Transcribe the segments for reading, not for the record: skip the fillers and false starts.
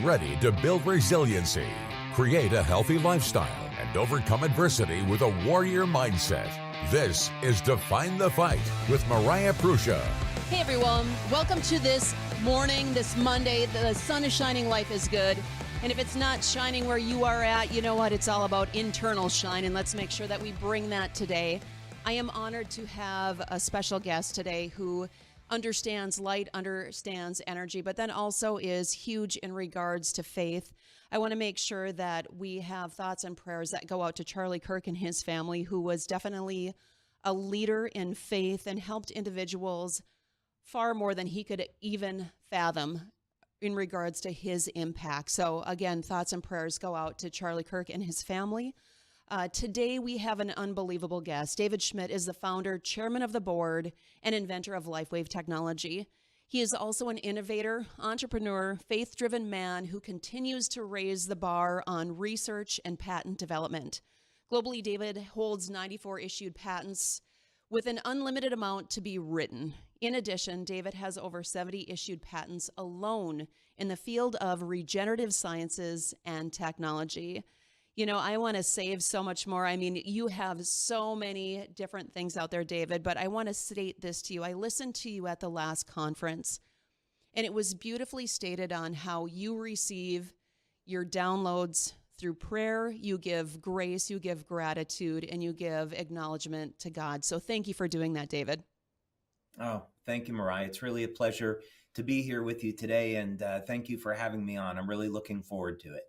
ready to build resiliency, create a healthy lifestyle, and overcome adversity with a warrior mindset. This is Define the Fight with Mariah Prussia. Hey everyone, welcome to this morning, this Monday. The sun is shining, life is good. And if it's not shining where you are at, you know what? It's all about internal shine, and let's make sure that we bring that today. I am honored to have a special guest today who understands light, understands energy, but then also is huge in regards to faith. I want to make sure that we have thoughts and prayers that go out to Charlie Kirk and his family, who was definitely a leader in faith and helped individuals far more than he could even fathom in regards to his impact. So again, thoughts and prayers go out to Charlie Kirk and his family. Today we have an unbelievable guest. David Schmidt is the founder, chairman of the board, and inventor of LifeWave technology. He is also an innovator, entrepreneur, faith-driven man who continues to raise the bar on research and patent development. Globally, David holds 94 issued patents with an unlimited amount to be written. In addition, David has over 70 issued patents alone in the field of regenerative sciences and technology. You know, I want to save so much more. I mean, you have so many different things out there, David, but I want to state this to you. I listened to you at the last conference, and it was beautifully stated on how you receive your downloads through prayer. You give grace, you give gratitude, and you give acknowledgement to God. So thank you for doing that, David. Oh, thank you, Mariah. It's really a pleasure to be here with you today, and thank you for having me on. I'm really looking forward to it.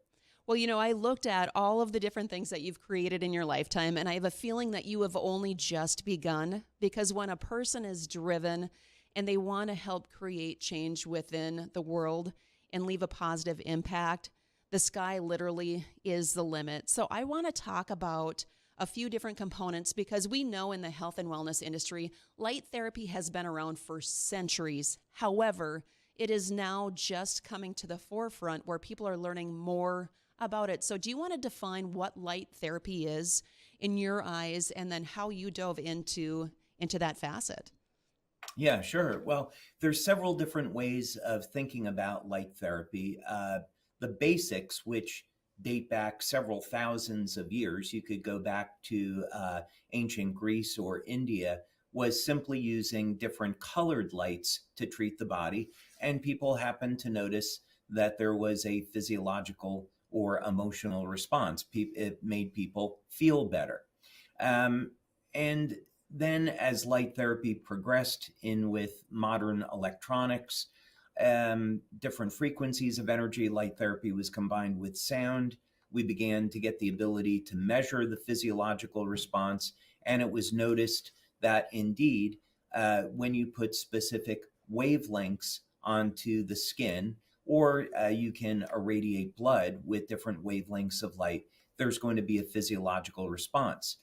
Well, you know, I looked at all of the different things that you've created in your lifetime, and I have a feeling that you have only just begun, because when a person is driven and they want to help create change within the world and leave a positive impact, the sky literally is the limit. So I want to talk about a few different components, because we know in the health and wellness industry, light therapy has been around for centuries. However, it is now just coming to the forefront where people are learning more about it. So do you want to define what light therapy is in your eyes, and then how you dove into that facet? Yeah, sure. Well, there's several different ways of thinking about light therapy. The basics, which date back several thousands of years, you could go back to ancient Greece or India, was simply using different colored lights to treat the body. And people happened to notice that there was a physiological or emotional response. It made people feel better. And then as light therapy progressed in with modern electronics, different frequencies of energy, light therapy was combined with sound. We began to get the ability to measure the physiological response. And it was noticed that indeed, when you put specific wavelengths onto the skin, or you can irradiate blood with different wavelengths of light, there's going to be a physiological response.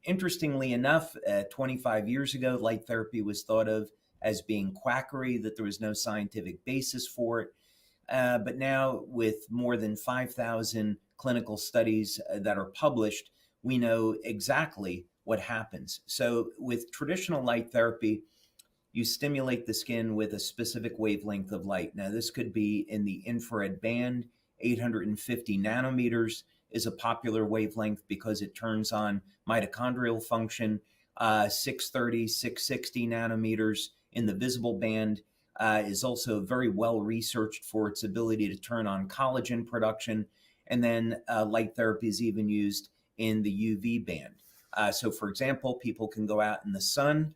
Interestingly enough, 25 years ago, light therapy was thought of as being quackery, that there was no scientific basis for it. But now, with more than 5,000 clinical studies that are published, we know exactly what happens. So with traditional light therapy, you stimulate the skin with a specific wavelength of light. Now, this could be in the infrared band. 850 nanometers is a popular wavelength because it turns on mitochondrial function. 630, 660 nanometers in the visible band is also very well researched for its ability to turn on collagen production. And then light therapy is even used in the UV band. So for example, people can go out in the sun.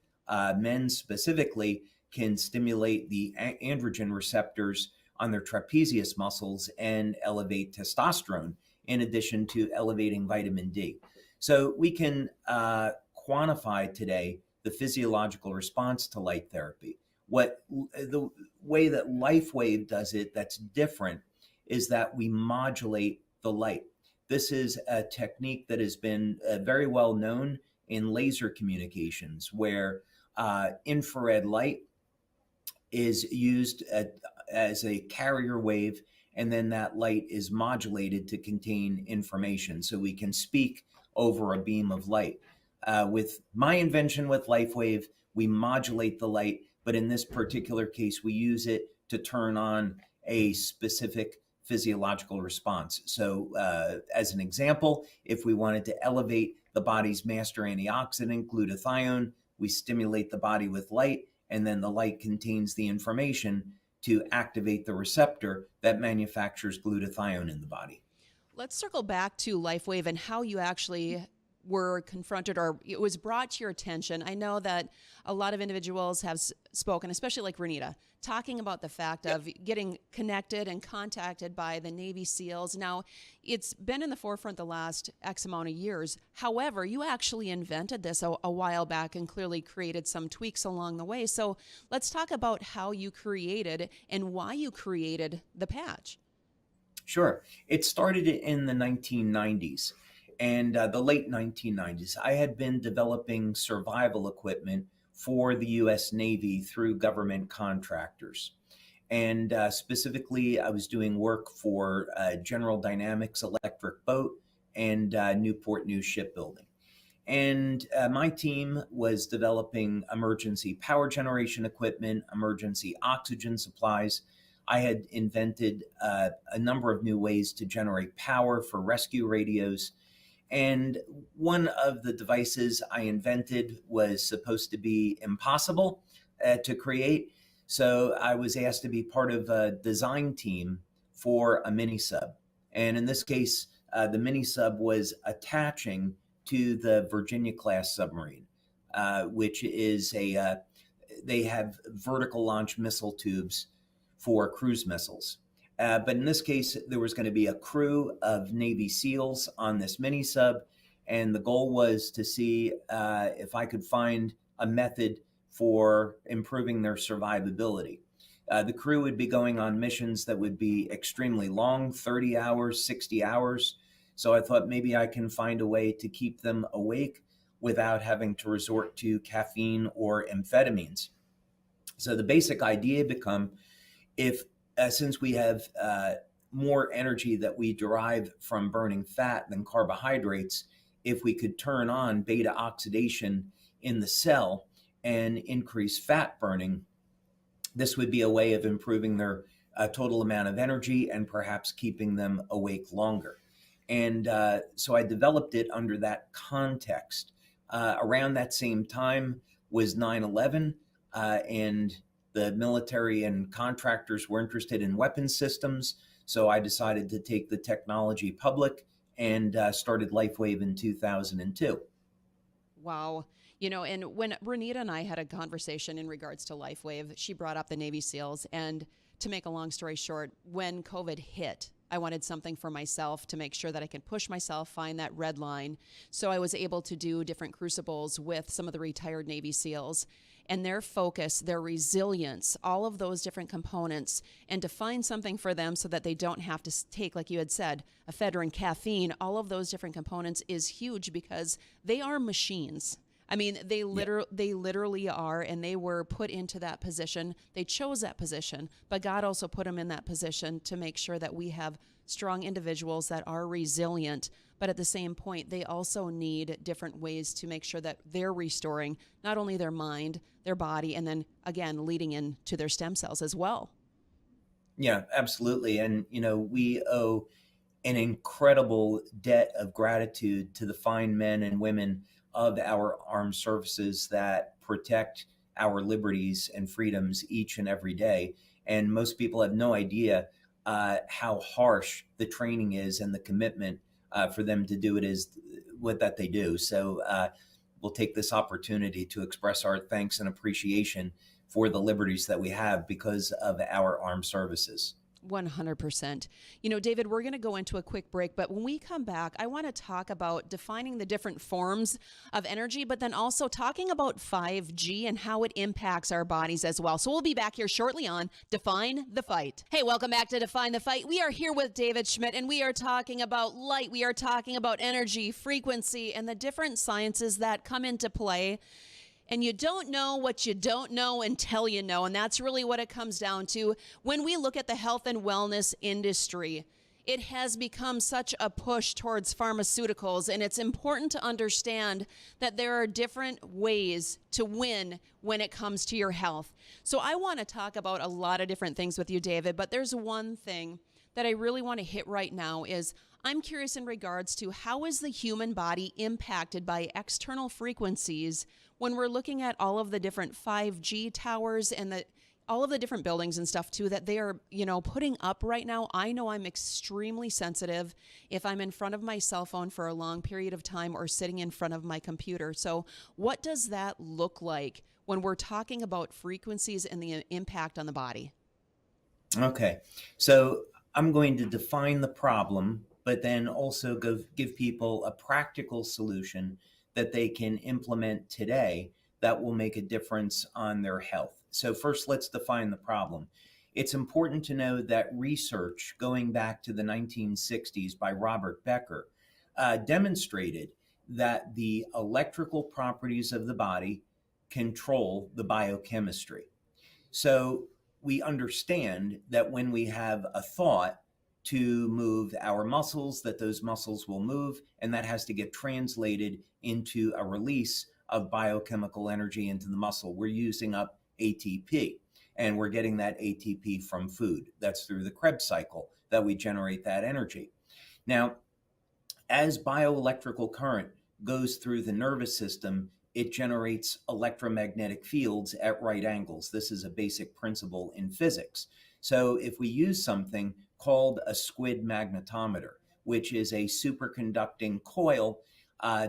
Men specifically can stimulate the androgen receptors on their trapezius muscles and elevate testosterone, in addition to elevating vitamin D. So we can quantify today the physiological response to light therapy. What the way that LifeWave does it that's different is that we modulate the light. This is a technique that has been very well known in laser communications, where infrared light is used as a carrier wave, and then that light is modulated to contain information. So we can speak over a beam of light. With my invention with LifeWave, we modulate the light, but in this particular case, we use it to turn on a specific physiological response. So as an example, if we wanted to elevate the body's master antioxidant, glutathione, we stimulate the body with light, and then the light contains the information to activate the receptor that manufactures glutathione in the body. Let's circle back to LifeWave and how you actually were confronted or it was brought to your attention. I know that a lot of individuals have spoken, especially like Renita, talking about the fact of getting connected and contacted by the Navy SEALs. Now, it's been in the forefront the last X amount of years. However, you actually invented this a while back and clearly created some tweaks along the way. So let's talk about how you created and why you created the patch. Sure. It started in the 1990s and the late 1990s. I had been developing survival equipment for the U.S. Navy through government contractors. And specifically, I was doing work for General Dynamics Electric Boat and Newport News Shipbuilding. And my team was developing emergency power generation equipment, emergency oxygen supplies. I had invented a number of new ways to generate power for rescue radios. And one of the devices I invented was supposed to be impossible to create. So I was asked to be part of a design team for a mini sub. And in this case, the mini sub was attaching to the Virginia class submarine, which is they have vertical launch missile tubes for cruise missiles. But in this case, there was going to be a crew of Navy SEALs on this mini sub. And the goal was to see if I could find a method for improving their survivability. The crew would be going on missions that would be extremely long, 30 hours, 60 hours. So I thought maybe I can find a way to keep them awake without having to resort to caffeine or amphetamines. So the basic idea become if since we have more energy that we derive from burning fat than carbohydrates, if we could turn on beta oxidation in the cell and increase fat burning, this would be a way of improving their total amount of energy and perhaps keeping them awake longer. And so I developed it under that context. Around that same time was 9/11, and the military and contractors were interested in weapons systems. So I decided to take the technology public and started LifeWave in 2002. Wow. You know, and when Renita and I had a conversation in regards to LifeWave, she brought up the Navy SEALs. And to make a long story short, when COVID hit, I wanted something for myself to make sure that I could push myself, find that red line. So I was able to do different crucibles with some of the retired Navy SEALs and their focus, their resilience, all of those different components, and to find something for them so that they don't have to take, like you had said, ephedrine, caffeine, all of those different components is huge because they are machines. I mean, they literally are, and they were put into that position. They chose that position, but God also put them in that position to make sure that we have strong individuals that are resilient. But at the same point, they also need different ways to make sure that they're restoring not only their mind, their body, and then again, leading into their stem cells as well. Yeah, absolutely. And, you know, we owe an incredible debt of gratitude to the fine men and women of our armed services that protect our liberties and freedoms each and every day. And most people have no idea how harsh the training is and the commitment for them to do it is what that they do. So we'll take this opportunity to express our thanks and appreciation for the liberties that we have because of our armed services. 100%. You know, David, we're going to go into a quick break, but when we come back, I want to talk about defining the different forms of energy, but then also talking about 5G and how it impacts our bodies as well. So we'll be back here shortly on Define the Fight. Hey, welcome back to Define the Fight. We are here with David Schmidt, and we are talking about light. We are talking about energy, frequency, and the different sciences that come into play. And you don't know what you don't know until you know. And that's really what it comes down to. When we look at the health and wellness industry, it has become such a push towards pharmaceuticals. And it's important to understand that there are different ways to win when it comes to your health. So I want to talk about a lot of different things with you, David, but there's one thing that I really want to hit right now is I'm curious in regards to how is the human body impacted by external frequencies when we're looking at all of the different 5G towers and all of the different buildings and stuff too that they are, putting up right now. I know I'm extremely sensitive if I'm in front of my cell phone for a long period of time or sitting in front of my computer. So what does that look like when we're talking about frequencies and the impact on the body? Okay, so I'm going to define the problem, but then also give people a practical solution that they can implement today that will make a difference on their health. So first, let's define the problem. It's important to know that research going back to the 1960s by Robert Becker demonstrated that the electrical properties of the body control the biochemistry. So we understand that when we have a thought to move our muscles, that those muscles will move, and that has to get translated into a release of biochemical energy into the muscle. We're using up ATP, and we're getting that ATP from food. That's through the Krebs cycle that we generate that energy. Now, as bioelectrical current goes through the nervous system, it generates electromagnetic fields at right angles. This is a basic principle in physics. So if we use something called a squid magnetometer, which is a superconducting coil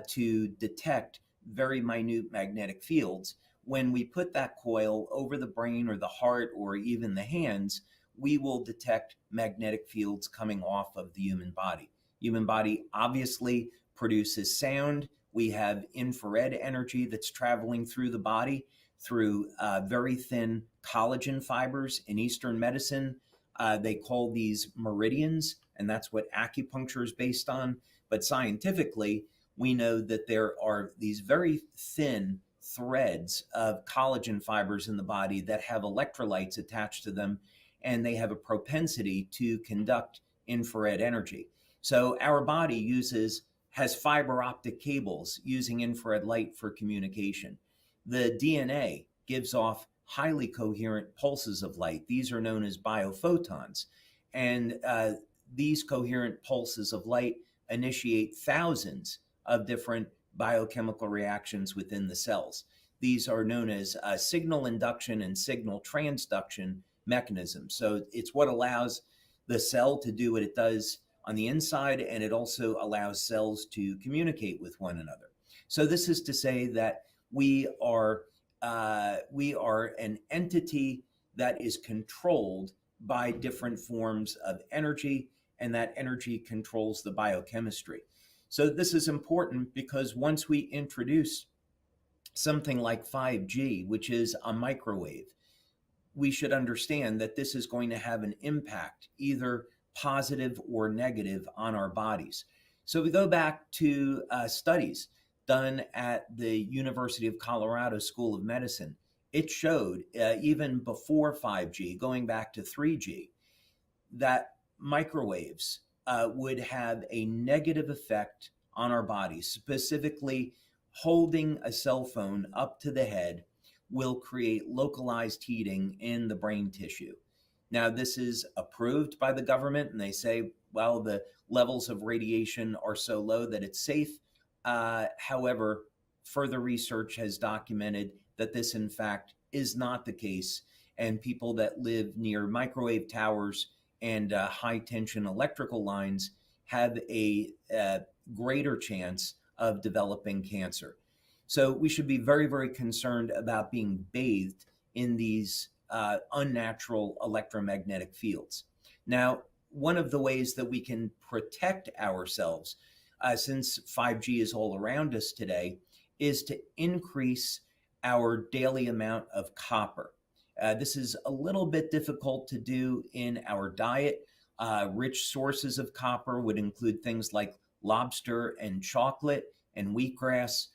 to detect very minute magnetic fields, when we put that coil over the brain or the heart or even the hands, we will detect magnetic fields coming off of the human body. Human body obviously produces sound. We have infrared energy that's traveling through the body through very thin collagen fibers. In Eastern medicine, they call these meridians, and that's what acupuncture is based on. But scientifically, we know that there are these very thin threads of collagen fibers in the body that have electrolytes attached to them, and they have a propensity to conduct infrared energy. So our body has fiber optic cables using infrared light for communication. The DNA gives off highly coherent pulses of light. These are known as biophotons. And these coherent pulses of light initiate thousands of different biochemical reactions within the cells. These are known as signal induction and signal transduction mechanisms. So it's what allows the cell to do what it does on the inside, and it also allows cells to communicate with one another. So this is to say that we are an entity that is controlled by different forms of energy, and that energy controls the biochemistry. So this is important because once we introduce something like 5G, which is a microwave, we should understand that this is going to have an impact, either positive or negative, on our bodies. So we go back to studies done at the University of Colorado School of Medicine. It showed even before 5G, going back to 3G, that microwaves would have a negative effect on our bodies. Specifically, holding a cell phone up to the head will create localized heating in the brain tissue. Now, this is approved by the government, and they say, well, the levels of radiation are so low that it's safe. However, further research has documented that this, in fact, is not the case, and people that live near microwave towers and high-tension electrical lines have a greater chance of developing cancer. So we should be very, very concerned about being bathed in these unnatural electromagnetic fields. Now, one of the ways that we can protect ourselves, since 5G is all around us today, is to increase our daily amount of copper. This is a little bit difficult to do in our diet. Rich sources of copper would include things like lobster and chocolate and wheatgrass.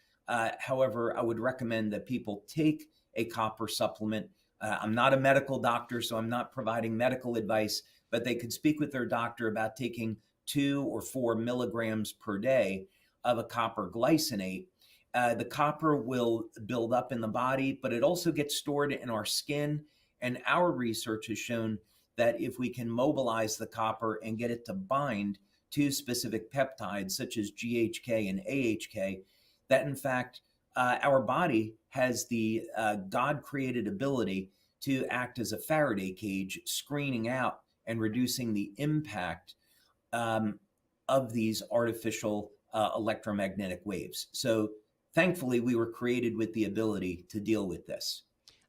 However, I would recommend that people take a copper supplement. I'm not a medical doctor, so I'm not providing medical advice, but they could speak with their doctor about taking 2 or 4 milligrams per day of a copper glycinate. The copper will build up in the body, but it also gets stored in our skin. And our research has shown that if we can mobilize the copper and get it to bind to specific peptides such as GHK and AHK, that in fact our body has the God-created ability to act as a Faraday cage, screening out and reducing the impact of these artificial electromagnetic waves. So thankfully, we were created with the ability to deal with this.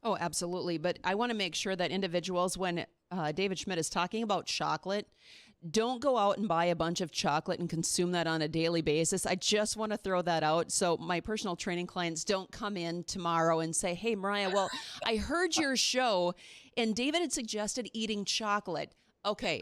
Oh, absolutely. But I want to make sure that individuals, when David Schmidt is talking about chocolate, don't go out and buy a bunch of chocolate and consume that on a daily basis. I just want to throw that out. So my personal training clients don't come in tomorrow and say, hey, Mariah, well, I heard your show and David had suggested eating chocolate. Okay,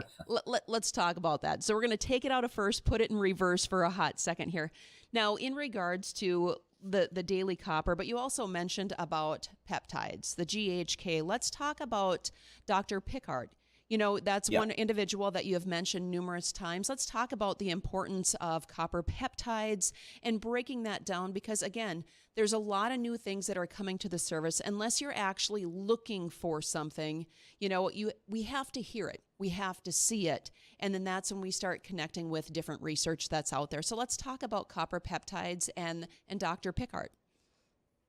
let's talk about that. So we're going to take it out of first, put it in reverse for a hot second here. Now, in regards to the daily copper, but you also mentioned about peptides, the GHK. Let's talk about Dr. Pickard. You know, that's one individual that you have mentioned numerous times. Let's talk about the importance of copper peptides and breaking that down because, again, there's a lot of new things that are coming to the service. Unless you're actually looking for something, you know, we have to hear it. We have to see it. And then that's when we start connecting with different research that's out there. So let's talk about copper peptides and Dr. Pickard.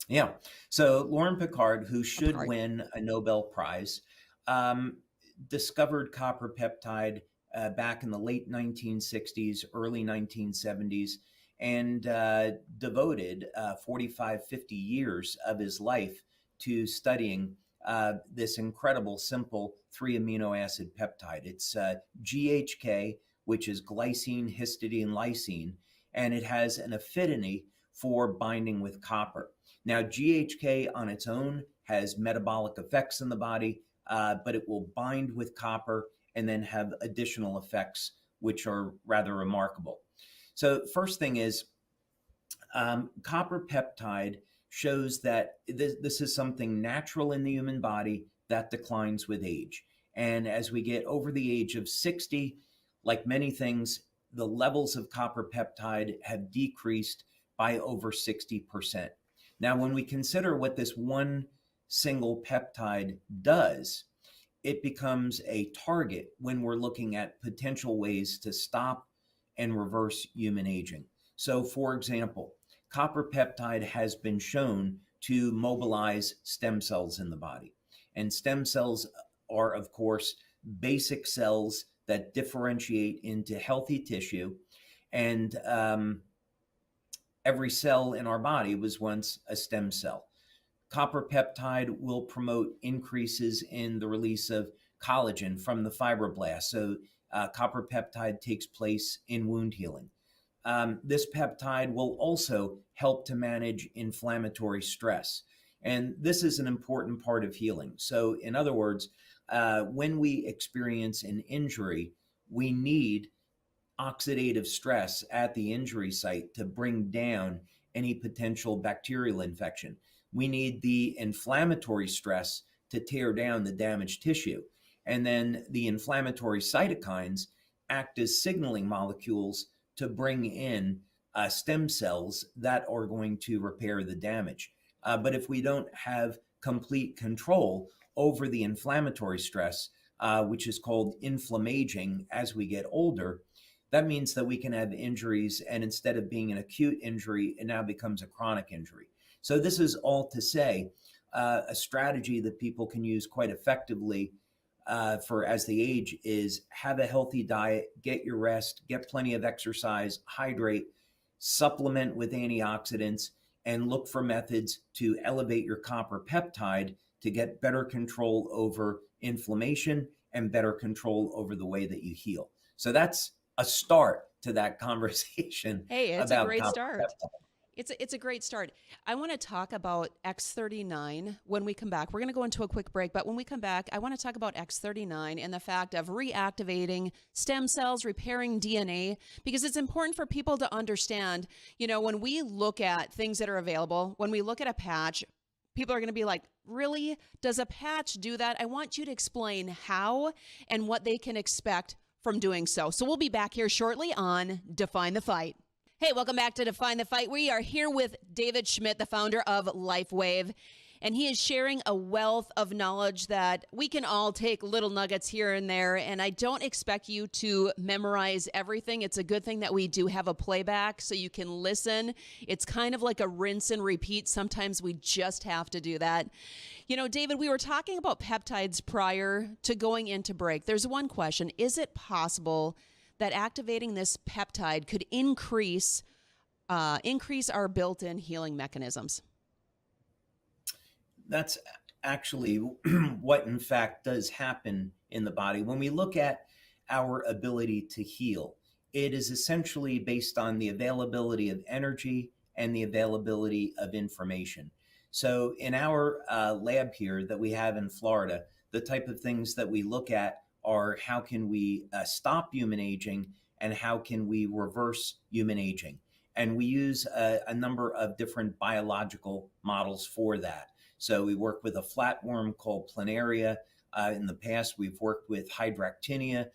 Yeah. So Lauren Pickard, who should win a Nobel Prize, discovered copper peptide back in the late 1960s, early 1970s, and devoted 45, 50 years of his life to studying this incredible, simple 3 amino acid peptide. It's GHK, which is glycine, histidine, lysine, and it has an affinity for binding with copper. Now, GHK on its own has metabolic effects in the body, but it will bind with copper and then have additional effects, which are rather remarkable. So first thing is copper peptide shows that this is something natural in the human body that declines with age. And as we get over the age of 60, like many things, the levels of copper peptide have decreased by over 60%. Now, when we consider what this one single peptide does, it becomes a target when we're looking at potential ways to stop and reverse human aging. So, for example, copper peptide has been shown to mobilize stem cells in the body. And stem cells are, of course, basic cells that differentiate into healthy tissue. And every cell in our body was once a stem cell. Copper peptide will promote increases in the release of collagen from the fibroblast. So copper peptide takes place in wound healing. This peptide will also help to manage inflammatory stress. And this is an important part of healing. So in other words, when we experience an injury, we need oxidative stress at the injury site to bring down any potential bacterial infection. We need the inflammatory stress to tear down the damaged tissue. And then the inflammatory cytokines act as signaling molecules to bring in stem cells that are going to repair the damage. But if we don't have complete control over the inflammatory stress, which is called inflammaging as we get older, that means that we can have injuries, and instead of being an acute injury, it now becomes a chronic injury. So this is all to say a strategy that people can use quite effectively for as they age is have a healthy diet, get your rest, get plenty of exercise, hydrate, supplement with antioxidants, and look for methods to elevate your copper peptide to get better control over inflammation and better control over the way that you heal. So that's a start to that conversation. Hey, it's about a great copper start. peptide. It's a great start. I want to talk about X39 when we come back. We're going to go into a quick break, but when we come back, I want to talk about X39 and the fact of reactivating stem cells, repairing DNA, because it's important for people to understand, you know, when we look at things that are available, when we look at a patch, people are going to be like, really? Does a patch do that? I want you to explain how and what they can expect from doing so. So we'll be back here shortly on Define the Fight. Hey, welcome back to Define the Fight. We are here with David Schmidt, the founder of LifeWave. And he is sharing a wealth of knowledge that we can all take little nuggets here and there. And I don't expect you to memorize everything. It's a good thing that we do have a playback so you can listen. It's kind of like a rinse and repeat. Sometimes we just have to do that. You know, David, we were talking about peptides prior to going into break. There's one question. Is it possible that activating this peptide could increase our built-in healing mechanisms? That's actually what in fact does happen in the body. When we look at our ability to heal, it is essentially based on the availability of energy and the availability of information. So in our lab here that we have in Florida, the type of things that we look at are how can we stop human aging and how can we reverse human aging. And we use a number of different biological models for that. So we work with a flatworm called planaria. In the past, we've worked with hydractinia,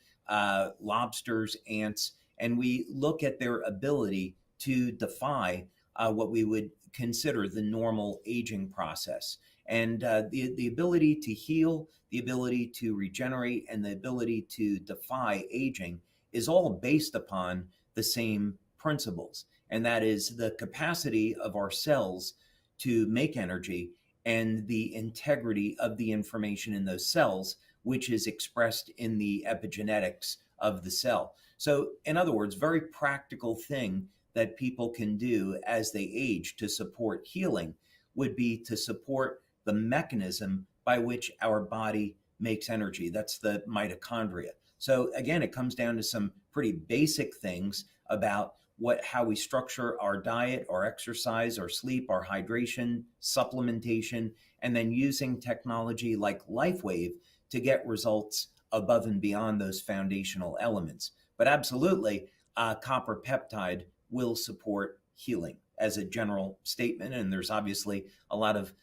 lobsters, ants, and we look at their ability to defy what we would consider the normal aging process. And the ability to heal, the ability to regenerate, and the ability to defy aging is all based upon the same principles. And that is the capacity of our cells to make energy and the integrity of the information in those cells, which is expressed in the epigenetics of the cell. So in other words, very practical thing that people can do as they age to support healing would be to support the mechanism by which our body makes energy. That's the mitochondria. So again, it comes down to some pretty basic things about how we structure our diet, our exercise, our sleep, our hydration, supplementation, and then using technology like LifeWave to get results above and beyond those foundational elements. But absolutely, copper peptide will support healing as a general statement. And there's obviously a lot of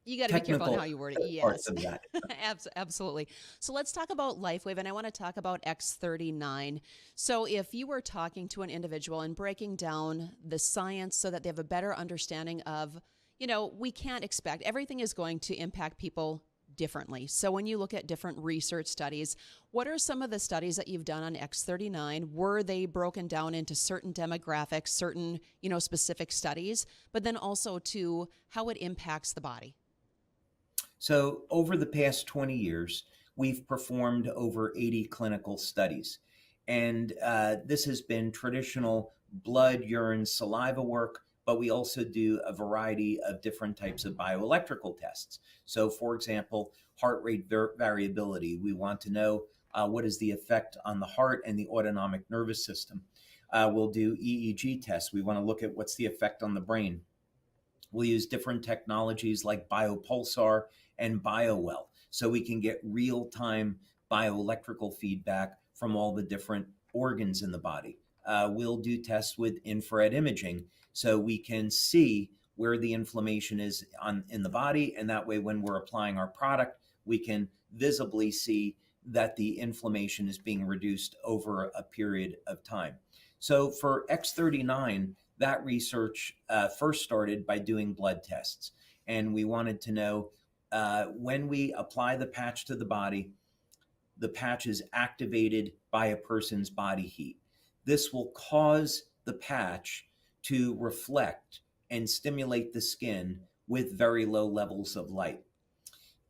you got to be careful on how you word it. Yes, parts of that. Absolutely. So let's talk about LifeWave, and I want to talk about X39. So if you were talking to an individual and breaking down the science so that they have a better understanding of, you know, we can't expect, everything is going to impact people differently. So when you look at different research studies, what are some of the studies that you've done on X39? Were they broken down into certain demographics, certain, you know, specific studies, but then also to how it impacts the body? So over the past 20 years, we've performed over 80 clinical studies. And this has been traditional blood, urine, saliva work, but we also do a variety of different types of bioelectrical tests. So for example, heart rate variability. We want to know what is the effect on the heart and the autonomic nervous system. We'll do EEG tests. We want to look at what's the effect on the brain. We'll use different technologies like biopulsar and biowell, so we can get real-time bioelectrical feedback from all the different organs in the body. We'll do tests with infrared imaging, so we can see where the inflammation is in the body, and that way when we're applying our product, we can visibly see that the inflammation is being reduced over a period of time. So for X39, that research first started by doing blood tests. And we wanted to know when we apply the patch to the body, the patch is activated by a person's body heat. This will cause the patch to reflect and stimulate the skin with very low levels of light.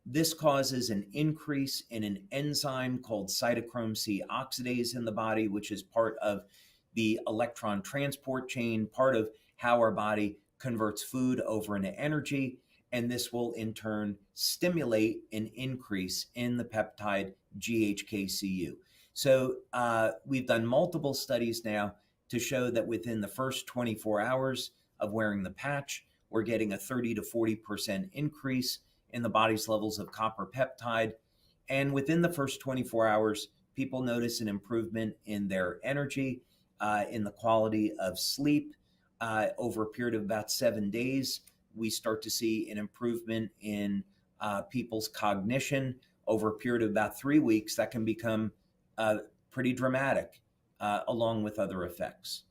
This causes an increase in an enzyme called cytochrome C oxidase in the body, which is part of the electron transport chain, part of how our body converts food over into energy. And this will in turn stimulate an increase in the peptide GHKCU. So we've done multiple studies now to show that within the first 24 hours of wearing the patch, we're getting a 30 to 40% increase in the body's levels of copper peptide. And within the first 24 hours, people notice an improvement in their energy, in the quality of sleep. Over a period of about 7 days, we start to see an improvement in people's cognition. Over a period of about 3 weeks, that can become pretty dramatic, along with other effects.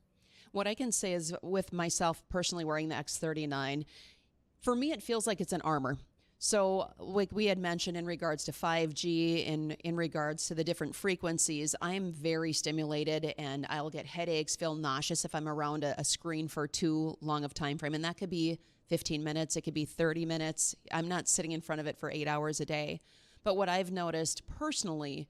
What I can say is with myself personally wearing the X39, For me, it feels like it's an armor. So, like we had mentioned in regards to 5G and in regards to the different frequencies, I'm very stimulated and I'll get headaches, feel nauseous if I'm around a screen for too long of time frame. And that could be 15 minutes, it could be 30 minutes. I'm not sitting in front of it for 8 hours a day. But what I've noticed personally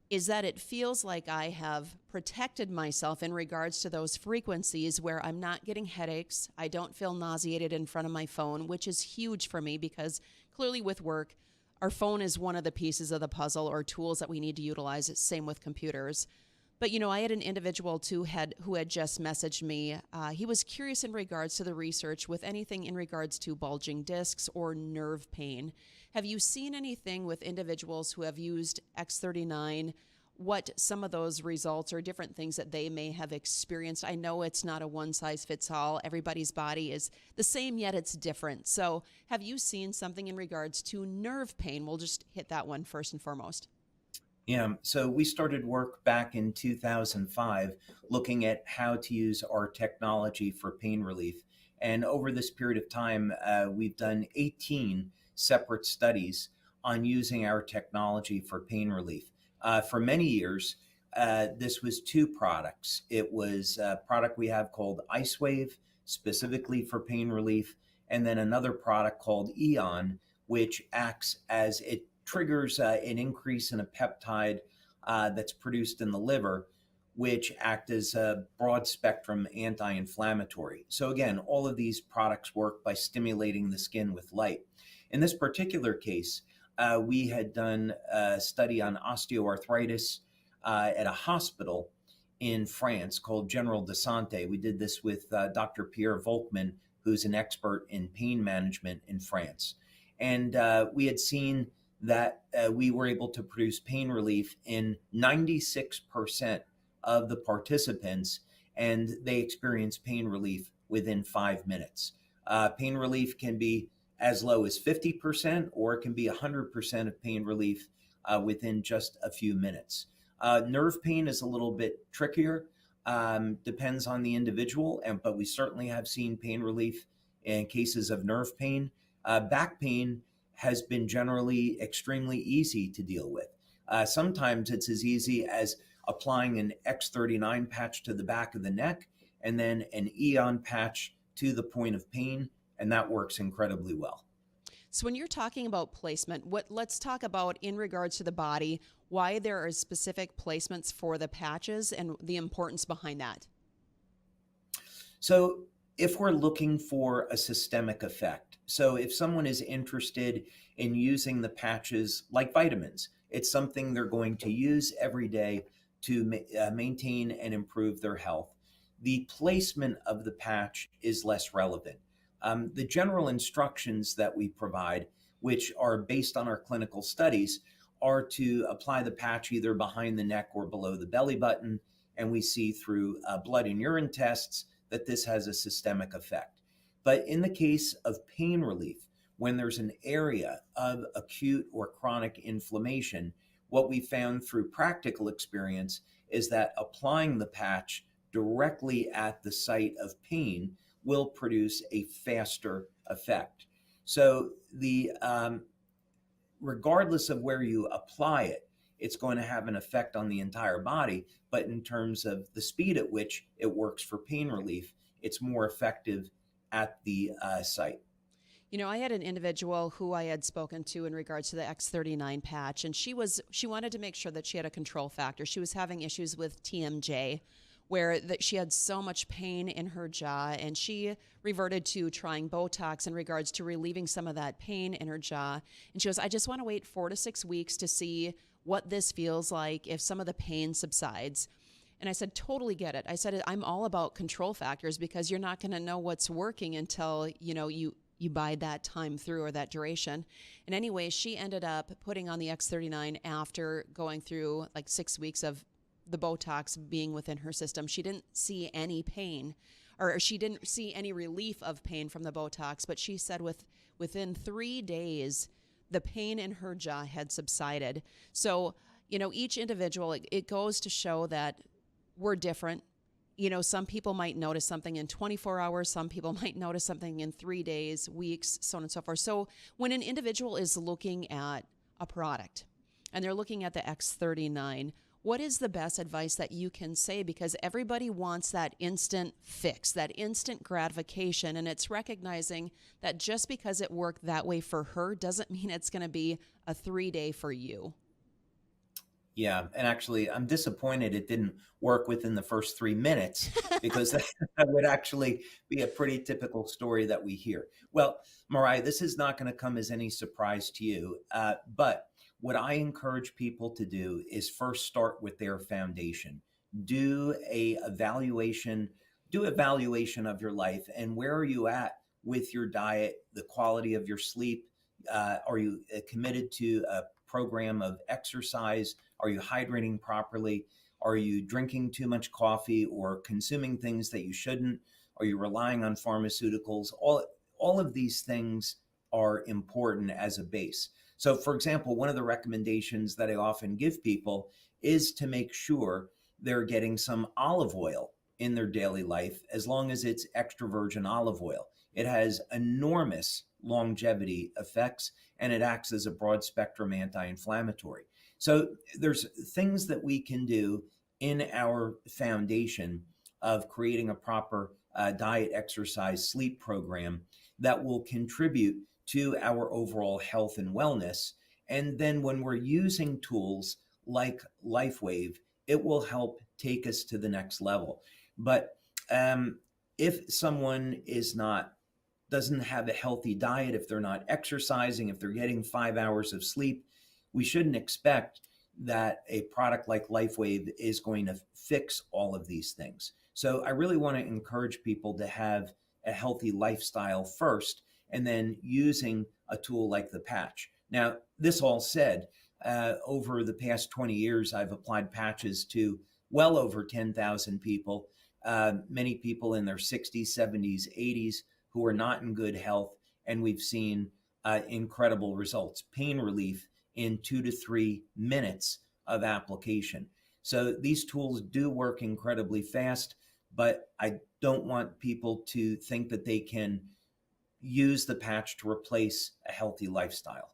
is that it feels like I have protected myself in regards to those frequencies where I'm not getting headaches. I don't feel nauseated in front of my phone, which is huge for me because clearly with work, our phone is one of the pieces of the puzzle or tools that we need to utilize. Same with computers. But, I had an individual too who had just messaged me. He was curious in regards to the research with anything in regards to bulging discs or nerve pain. Have you seen anything with individuals who have used X39, what some of those results or different things that they may have experienced? I know it's not a one size fits all. Everybody's body is the same, yet it's different. So have you seen something in regards to nerve pain? We'll just hit that one first and foremost. Yeah, so we started work back in 2005 looking at how to use our technology for pain relief. And over this period of time, we've done 18 separate studies on using our technology for pain relief. For many years, this was two products. It was a product we have called LifeWave, specifically for pain relief, and then another product called Eon, which acts as it triggers an increase in a peptide that's produced in the liver, which act as a broad spectrum anti-inflammatory. So again, all of these products work by stimulating the skin with light. In this particular case, we had done a study on osteoarthritis at a hospital in France called General de Santé. We did this with Dr. Pierre Volkmann, who's an expert in pain management in France. And we had seen that we were able to produce pain relief in 96% of the participants, and they experienced pain relief within 5 minutes. Pain relief can be as low as 50%, or it can be 100% of pain relief within just a few minutes. Nerve pain is a little bit trickier, depends on the individual, but we certainly have seen pain relief in cases of nerve pain. Back pain has been generally extremely easy to deal with. Sometimes it's as easy as applying an X39 patch to the back of the neck and then an Eon patch to the point of pain, and that works incredibly well. So when you're talking about placement, let's talk about in regards to the body, why there are specific placements for the patches and the importance behind that. So if we're looking for a systemic effect, so if someone is interested in using the patches like vitamins, it's something they're going to use every day to maintain and improve their health. The placement of the patch is less relevant. The general instructions that we provide, which are based on our clinical studies, are to apply the patch either behind the neck or below the belly button. And we see through blood and urine tests that this has a systemic effect. But in the case of pain relief, when there's an area of acute or chronic inflammation, what we found through practical experience is that applying the patch directly at the site of pain will produce a faster effect. So regardless of where you apply it, it's going to have an effect on the entire body. But in terms of the speed at which it works for pain relief, it's more effective at the site. I had an individual who I had spoken to in regards to the X39 patch, and she wanted to make sure that she had a control factor. She was having issues with TMJ, where she had so much pain in her jaw, and she reverted to trying Botox in regards to relieving some of that pain in her jaw. And she goes, I just want to wait 4 to 6 weeks to see what this feels like if some of the pain subsides. And I said, totally get it. I said, I'm all about control factors because you're not going to know what's working until, you bide that time through or that duration. And anyway, she ended up putting on the X39 after going through like 6 weeks of the Botox being within her system. She didn't see any pain, or she didn't see any relief of pain from the Botox, but she said within 3 days, the pain in her jaw had subsided. So, each individual, it goes to show that we're different. some people might notice something in 24 hours. Some people might notice something in 3 days, weeks, so on and so forth. So when an individual is looking at a product and they're looking at the X39, what is the best advice that you can say? Because everybody wants that instant fix, that instant gratification. And it's recognizing that just because it worked that way for her doesn't mean it's going to be a 3-day for you. Yeah, and actually, I'm disappointed it didn't work within the first 3 minutes, because that would actually be a pretty typical story that we hear. Well, Mariah, this is not going to come as any surprise to you, but what I encourage people to do is first start with their foundation. Do evaluation of your life, and where are you at with your diet, the quality of your sleep? Are you committed to a program of exercise? Are you hydrating properly? Are you drinking too much coffee or consuming things that you shouldn't? Are you relying on pharmaceuticals? All of these things are important as a base. So, for example, one of the recommendations that I often give people is to make sure they're getting some olive oil in their daily life, as long as it's extra virgin olive oil. It has enormous longevity effects, and it acts as a broad spectrum anti-inflammatory. So there's things that we can do in our foundation of creating a proper diet, exercise, sleep program that will contribute to our overall health and wellness. And then when we're using tools like LifeWave, it will help take us to the next level. But if someone doesn't have a healthy diet, if they're not exercising, if they're getting 5 hours of sleep, we shouldn't expect that a product like LifeWave is going to fix all of these things. So I really want to encourage people to have a healthy lifestyle first, and then using a tool like the patch. Now, this all said, over the past 20 years, I've applied patches to well over 10,000 people, many people in their 60s, 70s, 80s, who are not in good health, and we've seen incredible results, pain relief in 2 to 3 minutes of application. So these tools do work incredibly fast, but I don't want people to think that they can use the patch to replace a healthy lifestyle.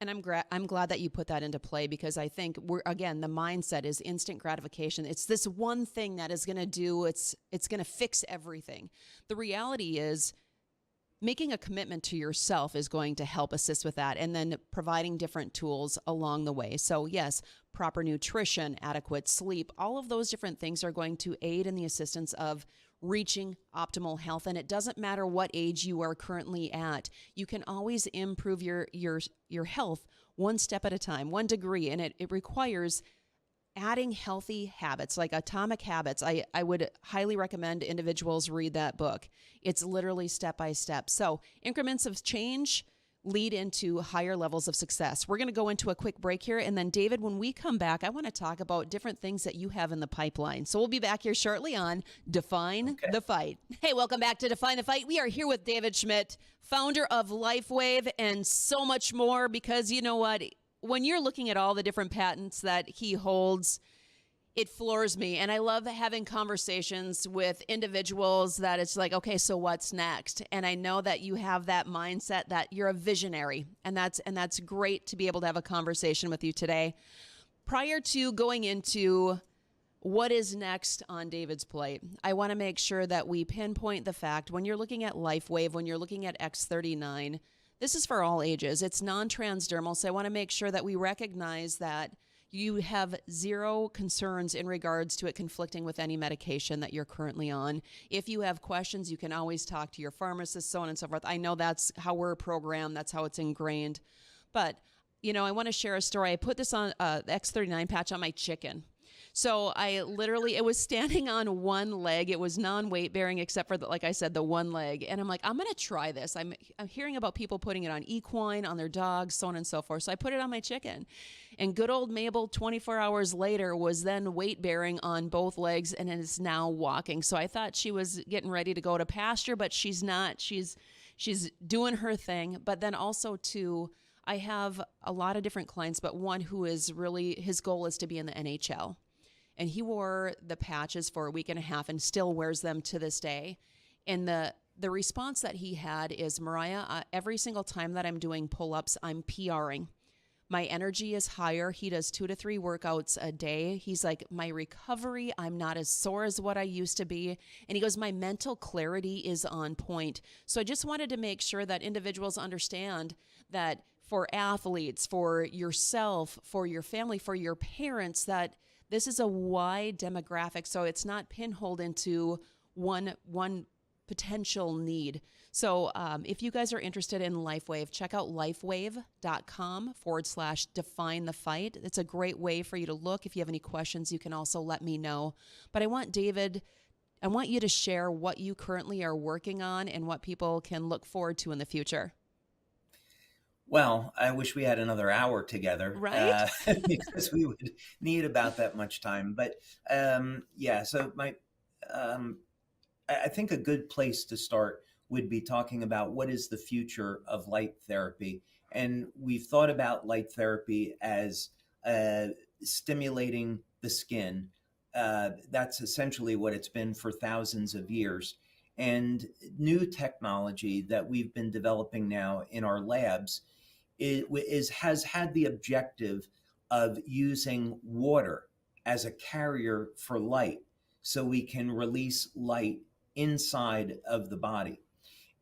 And I'm glad that you put that into play, because I think the mindset is instant gratification. It's this one thing that is going to it's going to fix everything. The reality is, making a commitment to yourself is going to help assist with that, and then providing different tools along the way. So yes, proper nutrition, adequate sleep, all of those different things are going to aid in the assistance of reaching optimal health. And it doesn't matter what age you are currently at. You can always improve your health one step at a time, 1 degree. And it requires adding healthy habits, like Atomic Habits. I would highly recommend individuals read that book. It's literally step by step. So increments of change lead into higher levels of success. We're going to go into a quick break here. And then, David, when we come back, I want to talk about different things that you have in the pipeline. So we'll be back here shortly on Define the Fight. Hey, welcome back to Define the Fight. We are here with David Schmidt, founder of LifeWave, and so much more, because you know what? When you're looking at all the different patents that he holds, it floors me. And I love having conversations with individuals that it's like, okay, so what's next? And I know that you have that mindset, that you're a visionary, and that's great to be able to have a conversation with you today. Prior to going into what is next on David's plate, I want to make sure that we pinpoint the fact, when you're looking at LifeWave, when you're looking at X39, this is for all ages. It's non-transdermal, so I want to make sure that we recognize that you have zero concerns in regards to it conflicting with any medication that you're currently on. If you have questions, you can always talk to your pharmacist, so on and so forth. I know that's how we're programmed. That's how it's ingrained. But, I want to share a story. I put this on the X39 patch on my chicken. So it was standing on one leg. It was non-weight bearing, except for, like I said, the one leg. And I'm like, I'm going to try this. I'm hearing about people putting it on equine, on their dogs, so on and so forth. So I put it on my chicken. And good old Mabel, 24 hours later, was then weight bearing on both legs and is now walking. So I thought she was getting ready to go to pasture, but she's not. She's doing her thing. But then also, too, I have a lot of different clients, but one who is really, his goal is to be in the NHL. and he wore the patches for a week and a half and still wears them to this day. And the response that he had is, Mariah, every single time that I'm doing pull-ups, I'm PRing. My energy is higher. He does 2 to 3 workouts a day. He's like, my recovery, I'm not as sore as what I used to be. And he goes, my mental clarity is on point. So I just wanted to make sure that individuals understand that for athletes, for yourself, for your family, for your parents, that this is a wide demographic. So it's not pinholed into one potential need. So if you guys are interested in LifeWave, check out lifewave.com/define the fight. It's a great way for you to look. If you have any questions, you can also let me know. But I want you to share what you currently are working on and what people can look forward to in the future. Well, I wish we had another hour together, Right? because we would need about that much time. But so I think a good place to start would be talking about what is the future of light therapy. And we've thought about light therapy as stimulating the skin. That's essentially what it's been for thousands of years. And new technology that we've been developing now in our labs has had the objective of using water as a carrier for light, so we can release light inside of the body.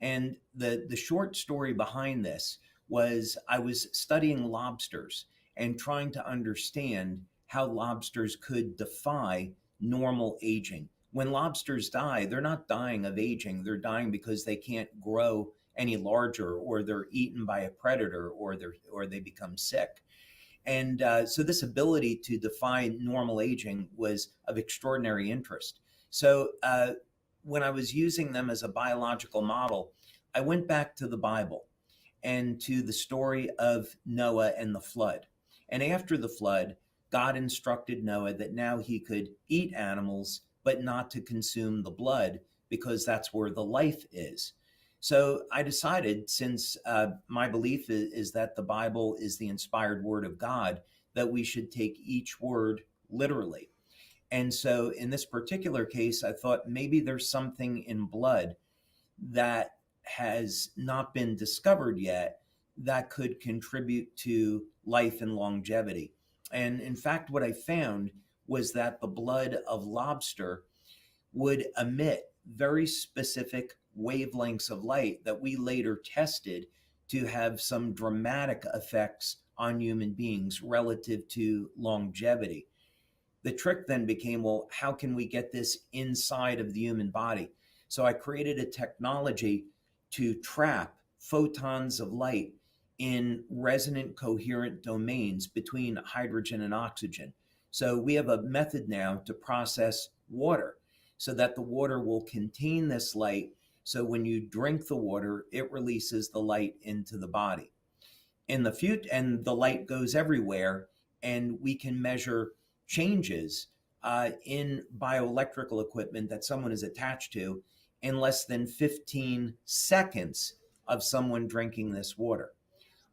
And the short story behind this was, I was studying lobsters and trying to understand how lobsters could defy normal aging. When lobsters die, they're not dying of aging. They're dying because they can't grow any larger, or they're eaten by a predator, or they become sick. And so this ability to defy normal aging was of extraordinary interest. So when I was using them as a biological model, I went back to the Bible and to the story of Noah and the flood. And after the flood, God instructed Noah that now he could eat animals, but not to consume the blood, because that's where the life is. So I decided, since my belief is that the Bible is the inspired word of God, that we should take each word literally. And so in this particular case, I thought maybe there's something in blood that has not been discovered yet that could contribute to life and longevity. And in fact, what I found was that the blood of lobster would emit very specific wavelengths of light that we later tested to have some dramatic effects on human beings relative to longevity. The trick then became, well, how can we get this inside of the human body? So I created a technology to trap photons of light in resonant coherent domains between hydrogen and oxygen. So we have a method now to process water so that the water will contain this light. So when you drink the water, it releases the light into the body. In the future, and the light goes everywhere, and we can measure changes in bioelectrical equipment that someone is attached to in less than 15 seconds of someone drinking this water.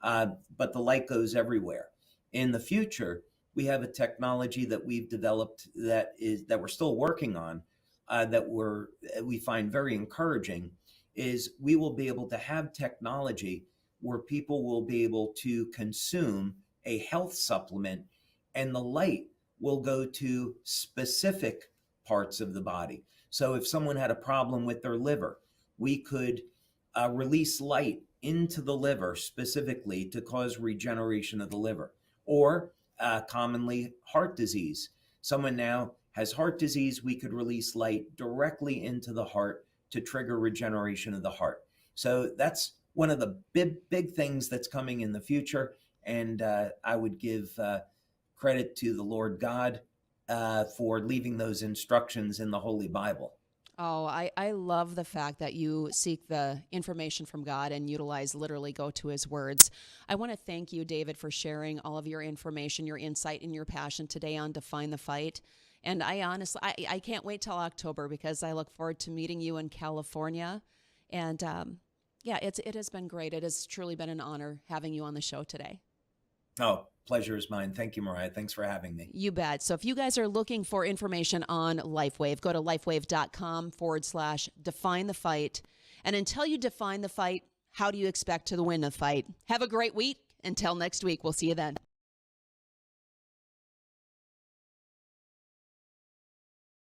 But the light goes everywhere. In the future, we have a technology that we've developed that we're still working on, that we find very encouraging, is we will be able to have technology where people will be able to consume a health supplement, and the light will go to specific parts of the body. So if someone had a problem with their liver, we could release light into the liver specifically to cause regeneration of the liver. Or commonly heart disease. Someone now has heart disease, we could release light directly into the heart to trigger regeneration of the heart. So that's one of the big things that's coming in the future. And I would give credit to the Lord God for leaving those instructions in the Holy Bible. Oh, I love the fact that you seek the information from God and literally go to his words. I want to thank you, David, for sharing all of your information, your insight, and your passion today on Define the Fight. And I honestly, I can't wait till October, because I look forward to meeting you in California. And it has been great. It has truly been an honor having you on the show today. Oh, Pleasure is mine. Thank you, Mariah. Thanks for having me. You bet. So if you guys are looking for information on LifeWave, go to lifewave.com/define the fight. And until you define the fight, how do you expect to win the fight? Have a great week. Until next week, we'll see you then.